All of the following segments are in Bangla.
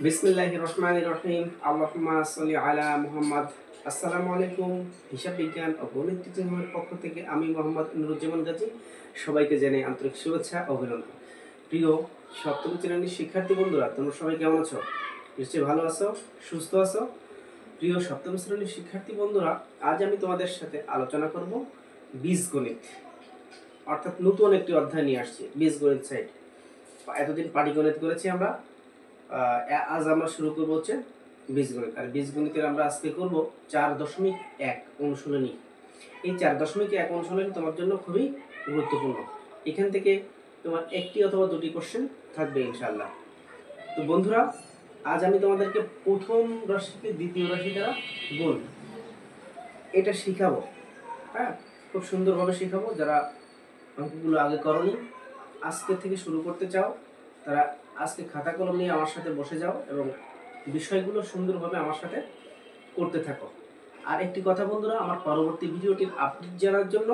বিসমিল্লাহির রহমানির রহিম। আল্লাহুম্মা সাল্লি আলা মুহাম্মদ। আসসালামু আলাইকুম। হিসাব বিজ্ঞান ও গণিত টিচিংয়ের পক্ষ থেকে আমি মোহাম্মদ নুরুজ্জামান গাজী সবাইকে জানাই আন্তরিক শুভেচ্ছা ও অভিনন্দন। প্রিয় সপ্তম শ্রেণীর শিক্ষার্থী বন্ধুরা, তোমরা সবাই কেমন আছো? নিশ্চয়ই ভালো আছো, সুস্থ আছো। প্রিয় সপ্তম শ্রেণীর শিক্ষার্থী বন্ধুরা, আজ আমি তোমাদের সাথে আলোচনা করব বীজগণিত, অর্থাৎ নতুন একটি অধ্যায় নিয়ে আসছি, বীজগণিত সাইড। এতদিন পাটিগণিত করেছি আমরা, আজ আমরা শুরু করবো হচ্ছে বীজগণিত। আর বীজগণিতের আমরা আজকে করব 4.1 অনুশীলনী। এই 4.1 অনুশীলনী তোমার জন্য খুবই গুরুত্বপূর্ণ। এখান থেকে তোমার একটি অথবা দুটি কোশ্চেন থাকবে ইনশাআল্লাহ। তো বন্ধুরা, আজ আমি তোমাদেরকে প্রথম রাশিকে দ্বিতীয় রাশি দ্বারা গুণ এটা শিখাবো। হ্যাঁ, খুব সুন্দরভাবে শিখাবো। যারা অঙ্কগুলো আগে করনি, আজকে থেকে শুরু করতে চাও, তারা আজকে খাতা কলম নিয়ে আমার সাথে বসে যাও এবং বিষয়গুলো সুন্দরভাবে আমার সাথে করতে থাকো। আর একটি কথা বন্ধুরা, আমার পরবর্তী ভিডিওটির আপডেট জানার জন্য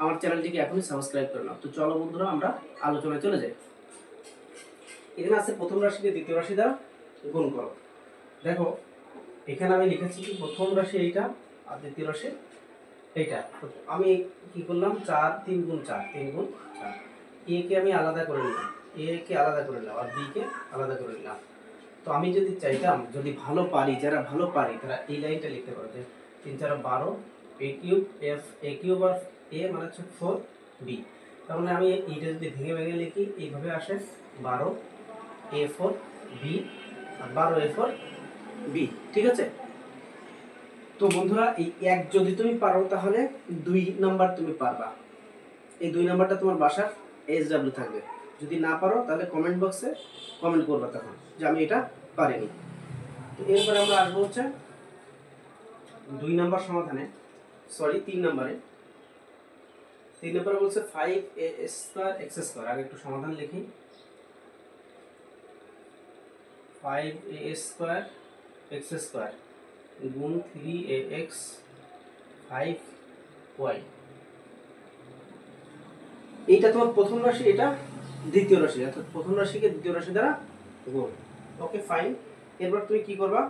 আমার চ্যানেলটিকে এখনই সাবস্ক্রাইব করে নাও। তো চলো বন্ধুরা, আমরা আলোচনায় চলে যাই। এখানে আছে প্রথম রাশিকে দ্বিতীয় রাশি দ্বারা গুণ করো। দেখো, এখানে আমি লিখেছি কি প্রথম রাশি এইটা আর দ্বিতীয় রাশি এইটা। আমি কি করলাম, 4 3 গুণ 4 3 গুণ 4। এ কে আমি আলাদা করে নিলাম, এ কে আলাদা করে নিলাম, আর বি কে আলাদা করে নিলাম। তো আমি যদি চাইতাম, যদি ভালো পারি, যারা ভালো পারি তারা এই লাইনটা লিখতে পারো যে 3 4 12 এ কিউব এফ এ কিউব আর এ মানে হচ্ছে 4 বি। তার মানে আমি এইটা যদি ভেঙে ভেঙে লিখি এইভাবে আসে 12 এ 4 বি আর 12 এ 4 বি। ঠিক আছে? তো বন্ধুরা, এই এক যদি তুমি পারো তাহলে 2 নাম্বার তুমি পারবা। এই 2 নাম্বারটা তোমার বাসার SW থাকবে। যদি না পারো তাহলে কমেন্ট বক্সে কমেন্ট করবা তখন যে আমি এটা পারিনি। তো এরপরে আমরা আসবো হচ্ছে 2 নাম্বার সমাধানে, সরি 3 নাম্বারে। 3 নাম্বারে বলছে 5a স্কয়ার x স্কয়ার। আগে একটু সমাধান লিখি। 5a স্কয়ার x স্কয়ার গুণ 3ax 5y। এইটা তোমার প্রথম রাশি, এটা দ্বিতীয় রাশি, অর্থাৎ প্রথম রাশিকে দ্বিতীয় রাশি দ্বারা গুণ। ওকে, ফাইন। এরপর তুমি কি করবা,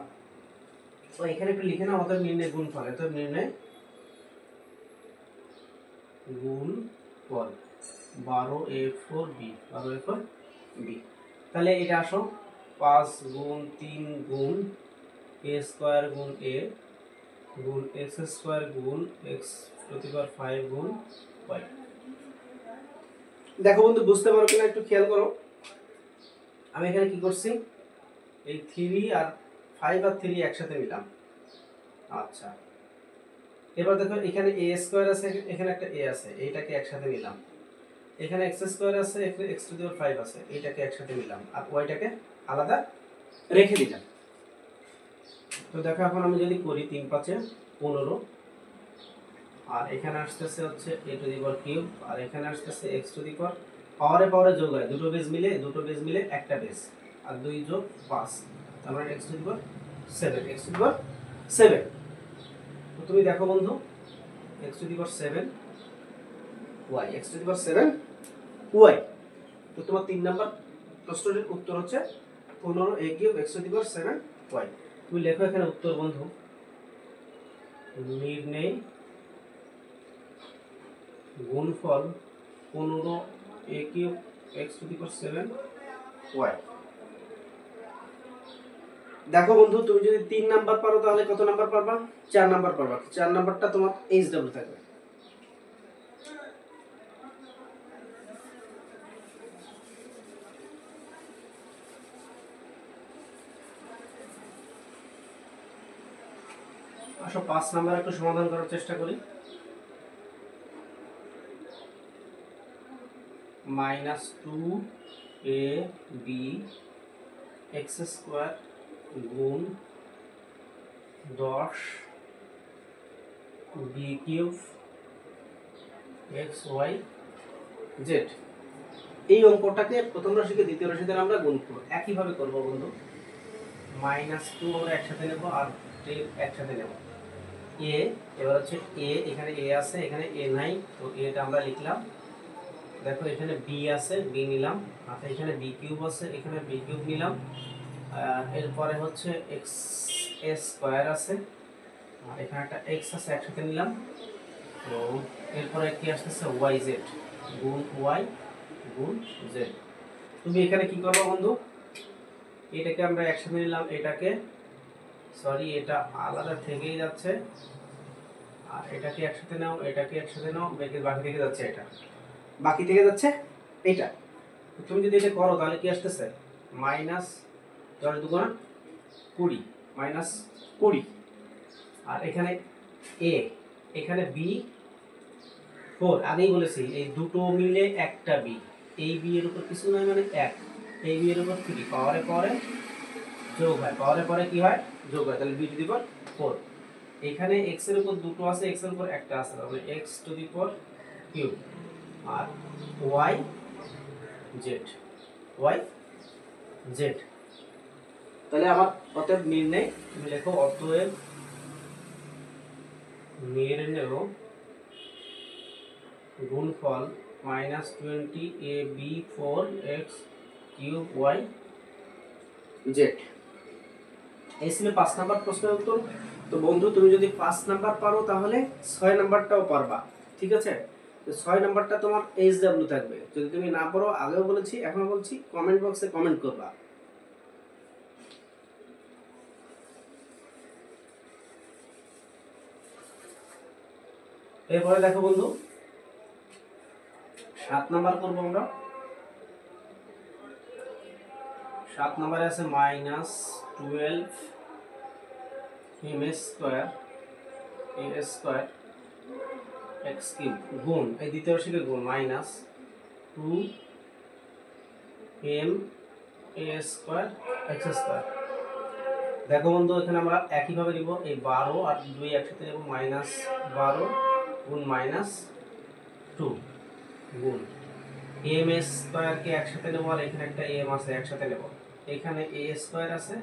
তো এখানে একটু লিখে নাও আমাদের নির্ণয় গুণফল। অর্থাৎ নির্ণয় গুণফল 12a4b 12a4b। তাহলে এটা আসো 5 গুণ 3 গুণ a স্কয়ার গুণ a গুণ x স্কয়ার গুণ x টু দি পাওয়ার 5 গুণ y। দেখো বন্ধু, বুঝতে পারো কিনা একটু খেয়াল করো। আমি এখানে কি করছি, এই 3 আর 5 আর 3 একসাথে নিলাম। আচ্ছা, এবার দেখো এখানে a স্কয়ার আছে, এখানে একটা a আছে, এইটাকে একসাথে নিলাম। এখানে x স্কয়ার আছে, এখানে x টু দি পাওয়ার 5 আছে, এইটাকে একসাথে নিলাম আর ওয়াইটাকে আলাদা রেখে দিলাম। তো দেখো এখন আমি যদি করি 3 5 এ 15, আর এখানে আসতেছে হচ্ছে a to the power cube, আর এখানে আসতেছে x টু দি পাওয়ার পাওয়ারে পাওয়ারে যোগ হয়, দুটো বেজ মিলে একটা বেজ, আর 2 যোগ 5, তার মানে x to the power 7, x to the power 7। তো তুমি দেখো বন্ধু, x to the power 7 y, x to the power 7 y। তো তোমার 3 নাম্বার প্রশ্নের উত্তর হচ্ছে 15a cube x to the power 7 y। তুমি লেখো এখানে উত্তর বন্ধু, নির্ণয় গুণফল 15a cube x to the power 7 y। দেখো বন্ধু, তুমি যদি 3 নাম্বার পারো তাহলে কত নাম্বার পারবা? 4 নাম্বার পারবা। 4 নাম্বারটা তোমার SW থাকবে। আসো 5 নাম্বার একটু সমাধান করার চেষ্টা করি। -2ab x স্কয়ার গুণ 10 b কিউব xy z। এই অঙ্কটাকে প্রথম রাশিকে দ্বিতীয় রাশি দ্বারা আমরা গুণ করব। একইভাবে করব বন্ধু। -2 আমরা একসাথে নেব আর 3 একসাথে নেব। a, এবার হচ্ছে a, এখানে a আছে, এখানে a নাই, তো এটা আমরা লিখলাম। দেখো এখানে b আছে, b নিলাম। আর এখানে b কিউব আছে, এখানে b কিউব নিলাম। এরপরে হচ্ছে এক্স স্কোয়ার আছে, আর এখানে একটা এক্স আছে, একসাথে নিলাম। তো এরপরে কি আসতেছে ওয়াই জেড গুণ ওয়াই গুণ জেড। তুমি এখানে কি করবো বন্ধু, এটাকে আমরা একসাথে নিলাম, এটাকে সরি এটা আলাদা থেকেই যাচ্ছে, আর এটাকে একসাথে নাও, এটাকে একসাথে নাও, বাকি থেকে যাচ্ছে, এটা বাকি থেকে যাচ্ছে এটা। তুমি যদি এটা করো তাহলে কি আসতেছে মাইনাস 10×2 = 20, মাইনাস 20। আর এখানে এ, এখানে বি 4, আগেই বলেছি এই দুটো মিলে একটা বি, এই বি এর উপর কিছু নয় মানে 1, এই বি এর উপর 3, পাওয়ারে পাওয়ারে যোগ হয়, পাওয়ারে পরে কি হয় যোগ হয়, তাহলে বি টু দি পাওয়ার 4। এখানে x এর উপর দুটো আছে, x এর উপর একটা আছে, তাহলে x to the power cube, আর y z, তাহলে আমার অতএব নির্ণয়, তুমি লেখো অতএব নির্ণয় গুণফল -20ab4x³ y z। এই ছিল 5 নাম্বার প্রশ্নের উত্তর। তো বন্ধু তুমি যদি 5 নাম্বার পারো তাহলে 6 নাম্বারটাও পারবা, ঠিক আছে? তো 6 নাম্বারটা তোমার এইচডব্লিউ থাকবে। যদি তুমি না পারো, আগেও বলেছি এখনো বলছি, কমেন্ট বক্সে কমেন্ট করবা। এরপরে দেখো বন্ধু 7 নাম্বার করবো আমরা। 7 নাম্বারে আছে -12 m² x³ গুণ, এই দ্বিতীয় রাশিকে গুণ -2 m² x²। দেখো বন্ধু এখানে আমরা একইভাবে নিব, এই 12 আর 2 একসাথে নেব, -12 গুণ -2 গুণ m² কে একসাথে নেব, আর এখানে একটা m আছে একসাথে নেব, এখানে a² আছে,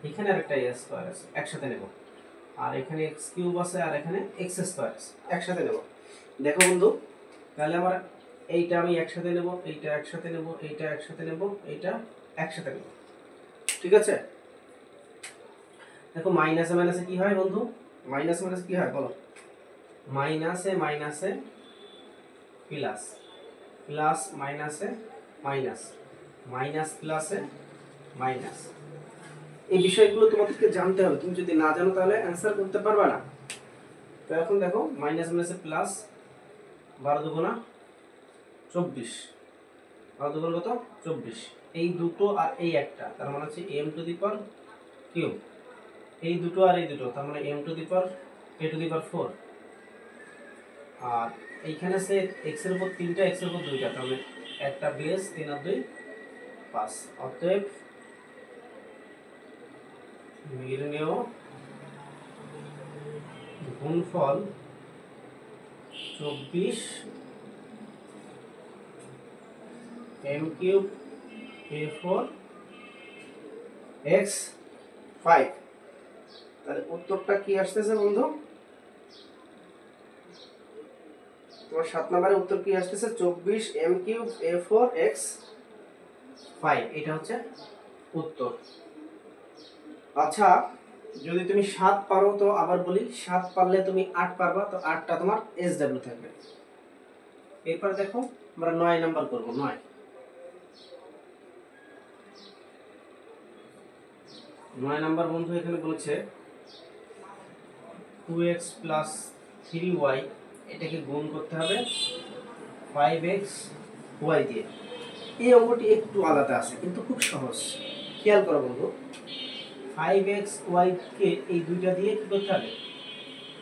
এখানে আরেকটা a² আছে একসাথে নেব, আর এখানে x³ আছে, আর এখানে x² আছে একসাথে নেব। দেখো বন্ধু তাহলে আমরা এইটা আমি একসাথে নেব, এইটা একসাথে নেব, এইটা একসাথে নেব, এইটা একসাথে নেব, ঠিক আছে? দেখো মাইনাসে মাইনাসে কি হয় বন্ধু, মাইনাসে মাইনাসে কি হয় বলো, মাইনাসে মাইনাসে প্লাস, প্লাস মাইনাসে মাইনাস, মাইনাস প্লাসে মাইনাস। এই বিষয়গুলো তোমাদেরকে জানতে হবে, তুমি যদি না জানো তাহলে অ্যান্সার করতে পারবে না। তো এখন দেখো মাইনাস মাইনাসে প্লাস, 12 দুগুণা 24, 12 দুগুণা কত 24, এই দুটো আর এই একটা, তার মানে হচ্ছে m², এই দুটো আর এই দুটো, তার মানে a², 4। এইখানে সে x এর উপর 3টা, x এর উপর 2টা, তার মানে একটা বেস 3 আর 2 5। অতএব নির্ণেয় গুণফল 24 m³ a4 x5। তাহলে উত্তরটা কি আসতেছে বন্ধু, তোমার 7 নম্বরের উত্তর কি আসতেছে 24 m³ a4 x5, এটা হচ্ছে উত্তর। আচ্ছা যদি তুমি 7 পারো, তো আবার বলি 7 পারলে তুমি 8 পারবা, তো 8টা তোমার SW থাকবে। এরপর দেখো আমরা 9 নাম্বার করব। 9 নাম্বার বন্ধু এখানে বলেছে 2x + 3y, এটাকে গুণ করতে হবে 5x y দিয়ে। এই অঙ্কটি একটু আলাদা আছে কিন্তু খুব সহজ, খেয়াল করো বন্ধু। 5x y কে এই দুইটা দিয়ে কি করতে হবে,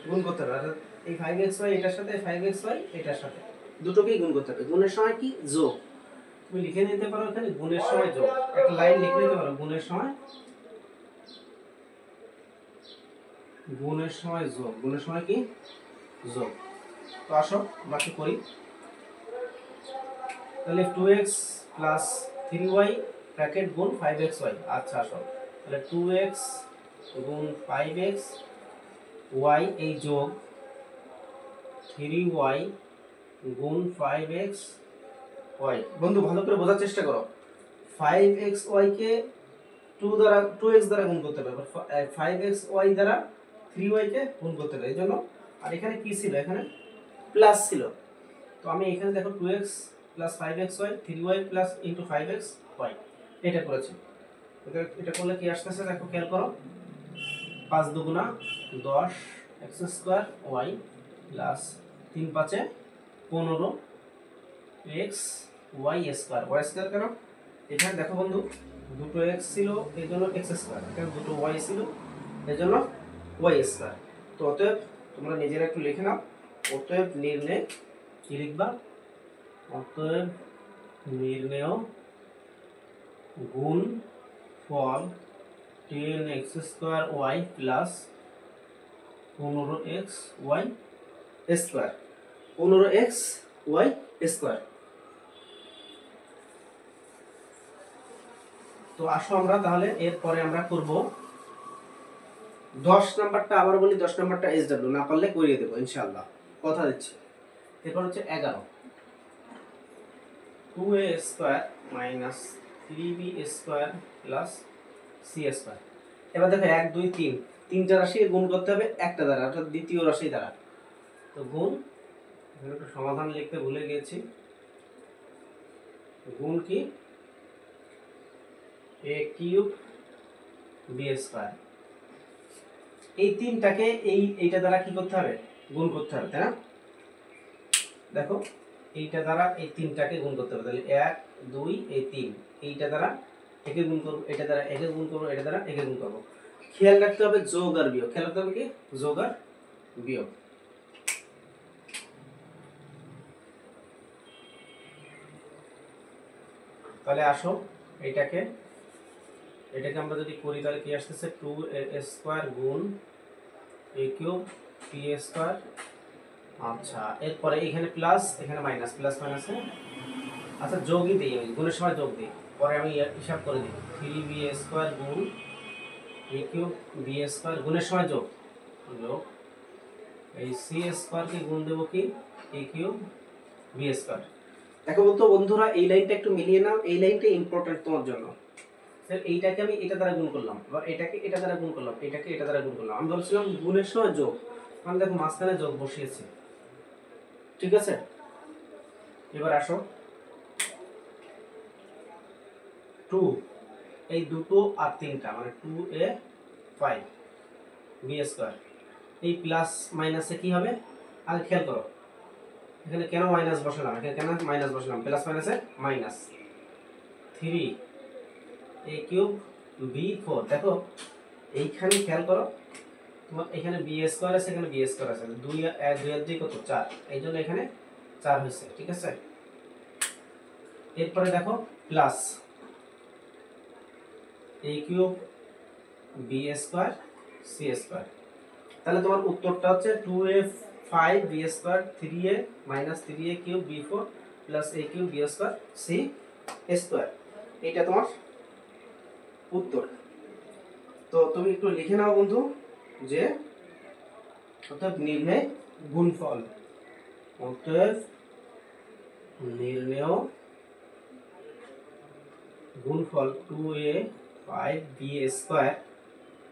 গুণ করতে হবে। অর্থাৎ এই 5x y এটার সাথে, 5x y এটার সাথে, দুটোকেই গুণ করতে হবে। গুণের সময় কি যোগ, তুমি লিখে নিতে পারো এখানে গুণের সময় যোগ, একটা লাইন লিখে নিতে পারো গুণের সময় যোগ, গুণের সময় কি যোগ। তো আসো বাকি করি। তাহলে 2x + 3y ব্র্যাকেট গুণ 5xy। আচ্ছা আসো, তাহলে 2x গুণ 5xy এই যোগ 3y গুণ 5xy। বন্ধু ভালো করে বোঝার চেষ্টা করো, 5xy কে 2x দ্বারা গুণ করতে হবে, 5xy দ্বারা 3y কে গুণ করতে হবে। এই জন্য আর এখানে কি ছিল, এখানে প্লাস ছিল, তো আমি এখানে দেখো 2x plus 5xy 3y plus into 5xy এটা করেছি। এটা করলে কি আসতেছে দেখো, খেয়াল করো, 5 দুগুণা 10 x square y plus 3 5 15 x y square. y square কেন, এখানে দেখো বন্ধু দুটো x ছিল এই জন্য x স্কয়ার, এখানে দুটো y ছিল এই জন্য y স্কয়ার। তো অতএব তোমরা নিজেরা একটু লিখে নাও, অতএব নির্ণয় কি লিখবা, অতএব নির্ণয় গুণ ফল 10x square y plus 15x y square, 15x y square. তো আসো আমরা তাহলে এরপরে আমরা করব 10 নাম্বারটা, আবার বলি 10 নাম্বারটা SW না পারলে করিয়ে দেব ইনশাআল্লাহ, কথা দিচ্ছি। এরপর হচ্ছে 11 2a square minus 3b square plus c square. এবার দেখো 1 2 3 তিনটা রাশি গুণ করতে হবে একটা দ্বারা, অর্থাৎ দ্বিতীয় রাশি দ্বারা। তো গুণ, এখানে একটু সমাধান লিখতে ভুলে গিয়েছি, গুণ কি a কিউব b স্কয়ার। এই তিনটাকে এইটা দ্বারা কি করতে হবে, গুণ করতে হবে, তাই না? দেখো এইটা দ্বারা এই তিনটাকে গুণ করতে হবে, তাহলে 1 2 এই 3, এইটা দ্বারা একে গুণ করব, এটা দ্বারা একে গুণ করব, এটা দ্বারা একে গুণ করব। খেয়াল রাখতে হবে যোগ আর বিয়োগ, খেয়াল রাখতে হবে কি যোগ আর বিয়োগ। তাহলে আসো এটাকে আমরা যদি করি তাহলে কি আসতেছে 2a স্কয়ার গুণ a কিউব b স্কয়ার। আচ্ছা এরপরে এখানে প্লাস এখানে মাইনাস, প্লাস মাইনাসে আচ্ছা যোগই দিই, আমি গুণের সময় যোগ দিই, পরে আমি হিসাব করে দিই 3b স্কয়ার গুণ a কিউব b স্কয়ার, গুণের সময় যোগ যোগ এই c স্কয়ার কে গুণ দেব কি a কিউব b স্কয়ার। দেখো বন্ধুরা এই লাইনটা একটু মিলিয়ে নাও, এই লাইনটা ইম্পর্টেন্ট তোমার জন্য। স্যার এইটাকে আমি এটা দ্বারা গুণ করলাম, এবার এটাকে এটা দ্বারা গুণ করলাম, এটাকে এটা দ্বারা গুণ করলাম, আমি বলছিলাম গুণের সময় যোগ, মানে দেখো মাঝখানে যোগ বসিয়েছি, ঠিক আছে? এবার আসো 2 এই দুটো আর তিনটা মানে 2a 5b স্কয়ার, এই প্লাস মাইনাসে কি হবে আগে খেয়াল করো, এখানে কেন মাইনাস বসালাম, এখানে কেন মাইনাস বসালাম, প্লাস মাইনাসে মাইনাস 3a কিউব b4। দেখো এইখানে খেয়াল করো, তোমার এখানে b স্কয়ার আছে, এখানে b স্কয়ার আছে, 2 আর 2 এর দিয়ে কত 4, এই জন্য এখানে 4 হয়েছে, ঠিক আছে? এরপরে দেখো plus a cube b square c square. তাহলে তোমার উত্তরটা হচ্ছে 2a 5b square 3a minus 3a cube b4 plus a cube b square c square, এটা তোমার উত্তর। তো তুমি একটু লিখে নাও বন্ধু যে অতএব নির্ণয় গুণফল, অতএব নির্ণয় গুণফল 2a 5b square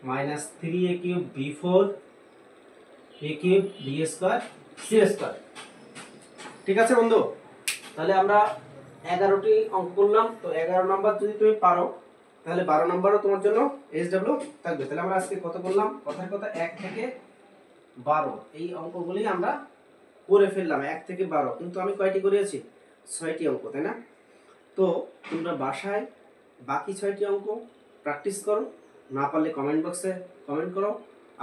minus 3a cube b4 a cube b square c square. ঠিক আছে বন্ধু, তাহলে আমরা 11টি অঙ্ক করলাম। তো 11 নাম্বার যদি তুমি পারো তাহলে 12 নাম্বারও তোমার জন্য SW থাকবে। তাহলে আমরা আজকে কত করলাম, কথার কথা 1 থেকে 12 এই অঙ্কগুলি আমরা করে ফেললাম, 1 থেকে 12, কিন্তু আমি কয়টি করেছি 6টি অঙ্ক, তাই না? তো তোমরা বাসায় বাকি 6টি অঙ্ক প্র্যাকটিস করো, না পারলে কমেন্ট বক্সে কমেন্ট করো।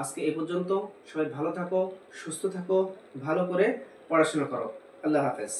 আজকে এই পর্যন্ত, সবাই ভালো থাকো, সুস্থ থাকো, ভালো করে পড়াশোনা করো। আল্লাহ হাফেজ।